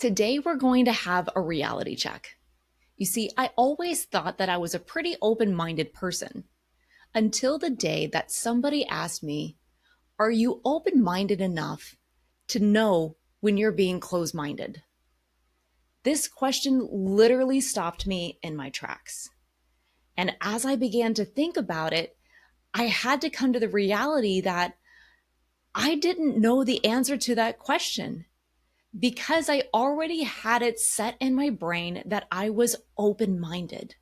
Today, we're going to have a reality check. You see, I always thought that I was a pretty open minded person until the day that somebody asked me, are you open minded enough to know when you're being closed minded? This question literally stopped me in my tracks. And as I began to think about it, I had to come to the reality that I didn't know the answer to that question because I already had it set in my brain that I was open minded.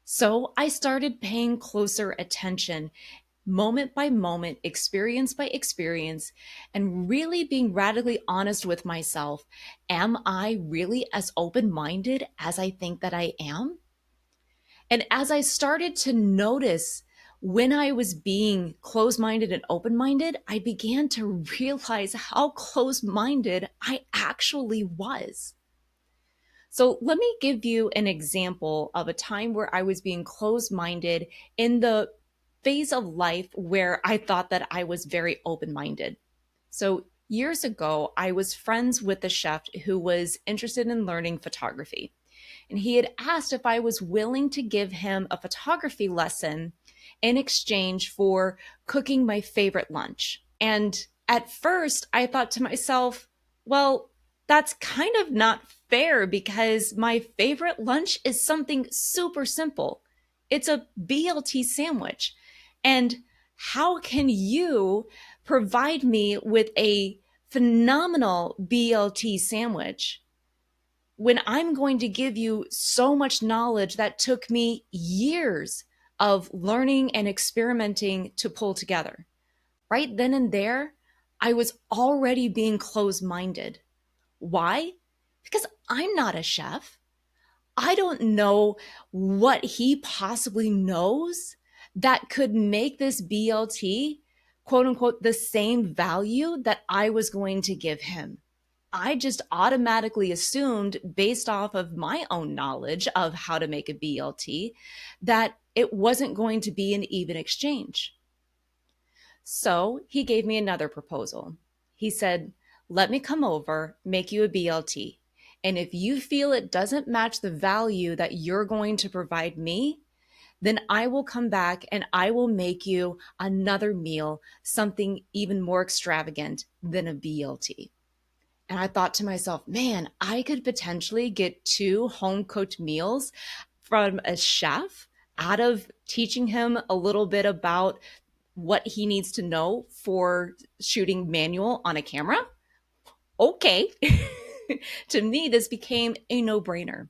So I started paying closer attention, moment by moment, experience by experience, and really being radically honest with myself. Am I really as open minded as I think that I am? And as I started to notice when I was being closed minded and open minded, I began to realize how closed minded I actually was. So, let me give you an example of a time where I was being closed minded in the phase of life where I thought that I was very open minded. So, years ago, I was friends with a chef who was interested in learning photography. And he had asked if I was willing to give him a photography lesson in exchange for cooking my favorite lunch. And at first, I thought to myself, well, that's kind of not fair because my favorite lunch is something super simple. It's a BLT sandwich. And how can you provide me with a phenomenal BLT sandwich when I'm going to give you so much knowledge that took me years of learning and experimenting to pull together? Right then and there, I was already being closed minded. Why? Because I'm not a chef. I don't know what he possibly knows that could make this BLT, quote unquote, the same value that I was going to give him. I just automatically assumed, based off of my own knowledge of how to make a BLT, that it wasn't going to be an even exchange. So he gave me another proposal. He said, let me come over, make you a BLT. And if you feel it doesn't match the value that you're going to provide me, then I will come back and I will make you another meal, something even more extravagant than a BLT. And I thought to myself, man, I could potentially get two home cooked meals from a chef out of teaching him a little bit about what he needs to know for shooting manual on a camera. Okay. To me, this became a no brainer.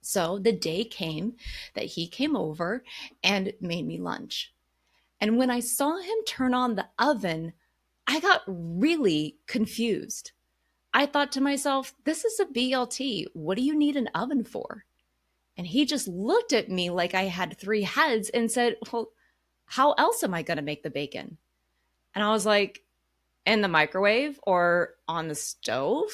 So the day came that he came over and made me lunch. And when I saw him turn on the oven, I got really confused. I thought to myself, this is a BLT. What do you need an oven for? And he just looked at me like I had three heads and said, well, how else am I going to make the bacon? And I was like, in the microwave or on the stove?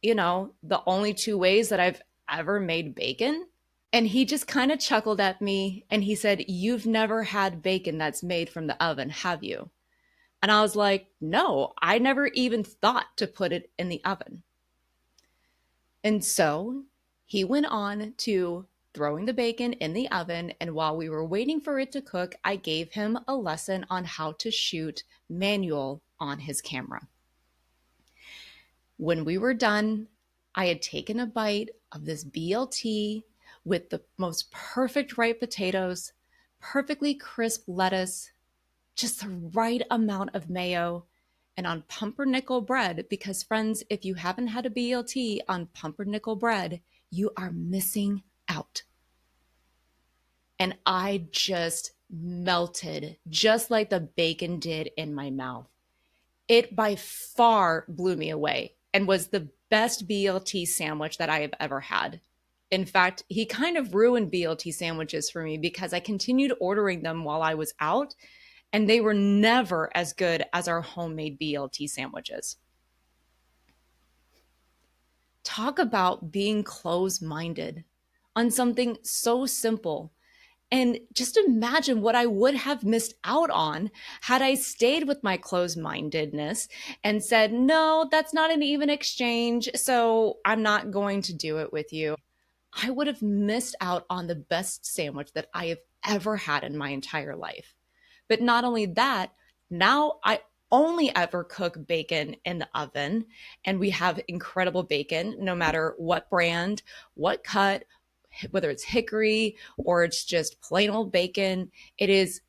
The only two ways that I've ever made bacon. And he just kind of chuckled at me and he said, you've never had bacon that's made from the oven, have you? And I was like, no, I never even thought to put it in the oven. And so he went on to throwing the bacon in the oven. And while we were waiting for it to cook, I gave him a lesson on how to shoot manual on his camera. When we were done, I had taken a bite of this BLT with the most perfect ripe potatoes, perfectly crisp lettuce, just the right amount of mayo, and on pumpernickel bread. Because, friends, if you haven't had a BLT on pumpernickel bread, you are missing out. And I just melted, just like the bacon did in my mouth. It by far blew me away and was the best BLT sandwich that I have ever had. In fact, he kind of ruined BLT sandwiches for me because I continued ordering them while I was out, and they were never as good as our homemade BLT sandwiches. Talk about being closed minded on something so simple. And just imagine what I would have missed out on had I stayed with my closed mindedness and said, no, that's not an even exchange. So I'm not going to do it with you. I would have missed out on the best sandwich that I have ever had in my entire life. But not only that, now I only ever cook bacon in the oven, and we have incredible bacon, no matter what brand, what cut, whether it's hickory or it's just plain old bacon. It is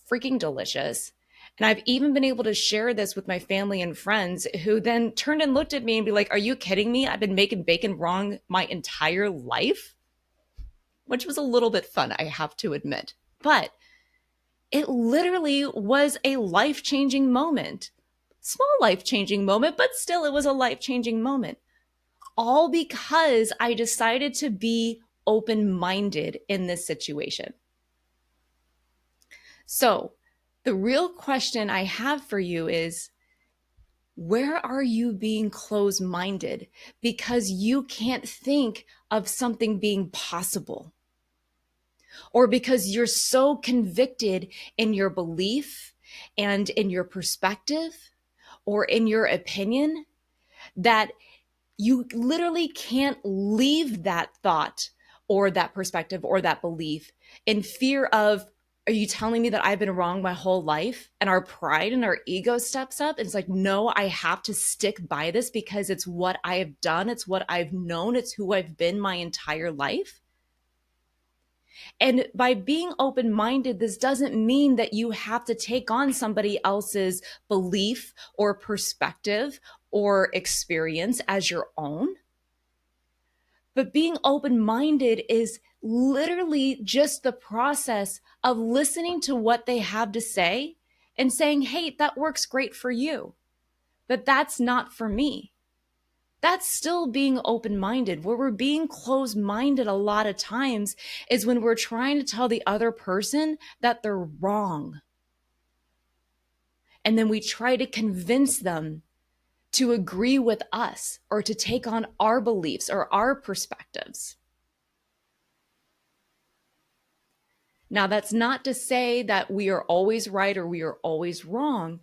freaking delicious. And I've even been able to share this with my family and friends who then turned and looked at me and be like, are you kidding me? I've been making bacon wrong my entire life, which was a little bit fun, I have to admit. But it literally was a life changing moment. Small life changing moment, but still, it was a life changing moment. All because I decided to be open minded in this situation. So, the real question I have for you is, where are you being closed minded because you can't think of something being possible? Or because you're so convicted in your belief and in your perspective or in your opinion that you literally can't leave that thought or that perspective or that belief in fear of, are you telling me that I've been wrong my whole life? And our pride and our ego steps up. It's like, no, I have to stick by this because it's what I have done. It's what I've known. It's who I've been my entire life. And by being open minded, this doesn't mean that you have to take on somebody else's belief or perspective or experience as your own. But being open minded is literally just the process of listening to what they have to say and saying, hey, that works great for you, but that's not for me. That's still being open minded. Where we're being closed minded a lot of times is when we're trying to tell the other person that they're wrong. And then we try to convince them to agree with us or to take on our beliefs or our perspectives. Now, that's not to say that we are always right or we are always wrong.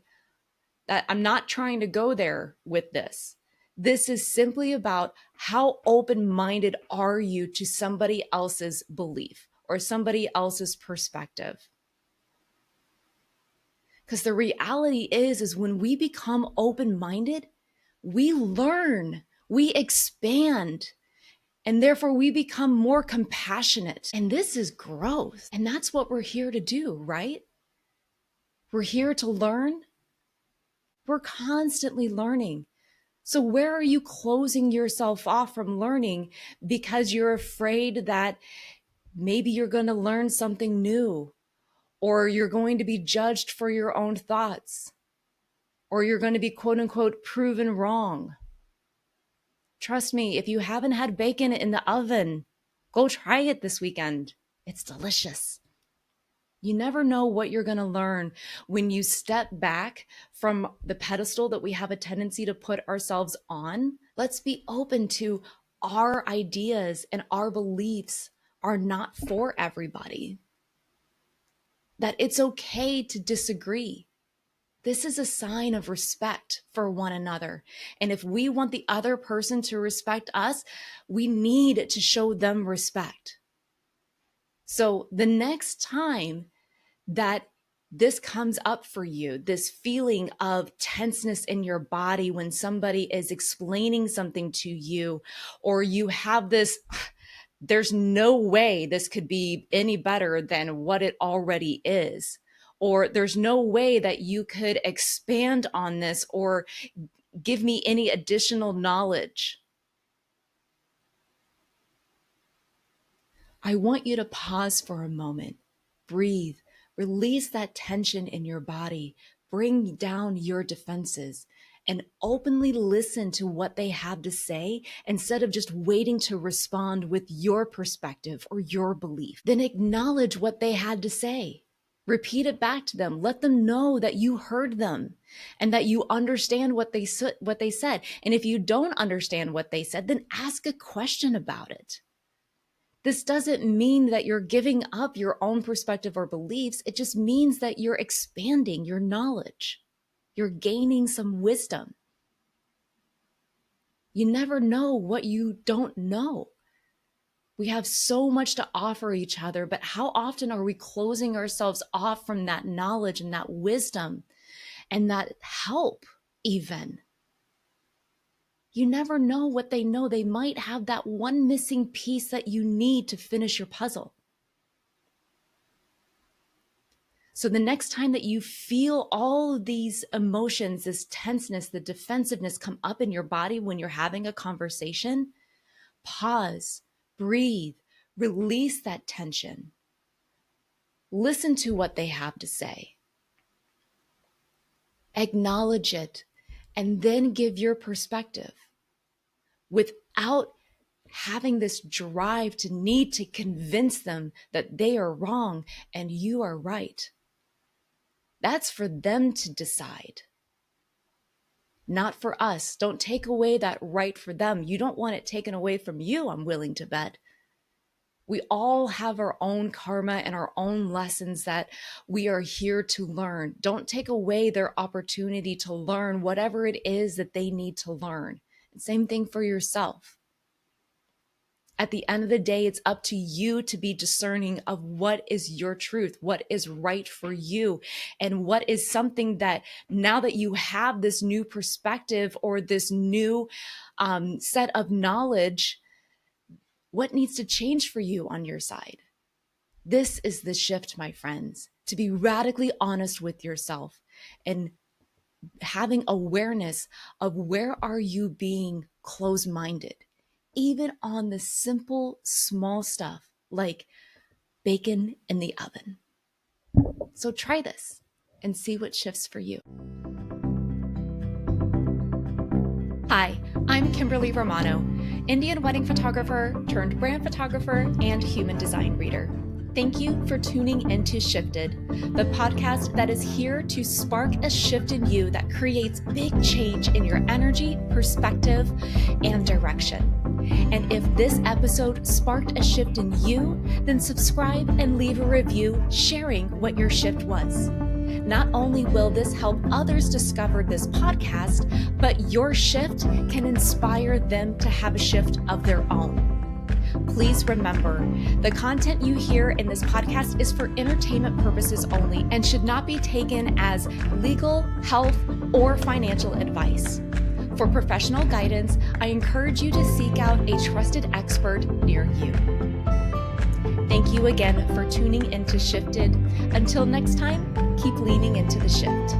That I'm not trying to go there with this. This is simply about how open-minded are you to somebody else's belief or somebody else's perspective. Because the reality is when we become open-minded, we learn, we expand, and therefore we become more compassionate. And this is growth. And that's what we're here to do, right? We're here to learn. We're constantly learning. So where are you closing yourself off from learning because you're afraid that maybe you're going to learn something new, or you're going to be judged for your own thoughts, or you're going to be quote unquote proven wrong? Trust me, if you haven't had bacon in the oven, go try it this weekend. It's delicious. You never know what you're going to learn when you step back from the pedestal that we have a tendency to put ourselves on. Let's be open to our ideas and our beliefs are not for everybody. That it's okay to disagree. This is a sign of respect for one another. And if we want the other person to respect us, we need to show them respect. So the next time that this comes up for you, this feeling of tenseness in your body when somebody is explaining something to you, or you have this, there's no way this could be any better than what it already is, or there's no way that you could expand on this or give me any additional knowledge. I want you to pause for a moment, breathe, release that tension in your body, bring down your defenses, and openly listen to what they have to say instead of just waiting to respond with your perspective or your belief. Then acknowledge what they had to say. Repeat it back to them. Let them know that you heard them and that you understand what they said. And if you don't understand what they said, then ask a question about it. This doesn't mean that you're giving up your own perspective or beliefs. It just means that you're expanding your knowledge. You're gaining some wisdom. You never know what you don't know. We have so much to offer each other, but how often are we closing ourselves off from that knowledge and that wisdom and that help even? You never know what they know. They might have that one missing piece that you need to finish your puzzle. So the next time that you feel all of these emotions, this tenseness, the defensiveness come up in your body when you're having a conversation, pause, breathe, release that tension. Listen to what they have to say. Acknowledge it, and then give your perspective without having this drive to need to convince them that they are wrong and you are right. That's for them to decide, not for us. Don't take away that right for them. You don't want it taken away from you, I'm willing to bet. We all have our own karma and our own lessons that we are here to learn. Don't take away their opportunity to learn whatever it is that they need to learn. And same thing for yourself. At the end of the day, it's up to you to be discerning of what is your truth, what is right for you, and what is something that now that you have this new perspective or this new set of knowledge, what needs to change for you on your side? This is the shift, my friends, to be radically honest with yourself and having awareness of where are you being closed-minded, even on the simple, small stuff like bacon in the oven. So try this and see what shifts for you. Hi, I'm Kimberly Romano, Indian wedding photographer turned brand photographer and human design reader. Thank you for tuning into Shifted, the podcast that is here to spark a shift in you that creates big change in your energy, perspective, and direction. And if this episode sparked a shift in you, then subscribe and leave a review sharing what your shift was. Not only will this help others discover this podcast, but your shift can inspire them to have a shift of their own. Please remember, the content you hear in this podcast is for entertainment purposes only and should not be taken as legal, health, or financial advice. For professional guidance, I encourage you to seek out a trusted expert near you. Thank you again for tuning into Shifted. Until next time, keep leaning into the shift.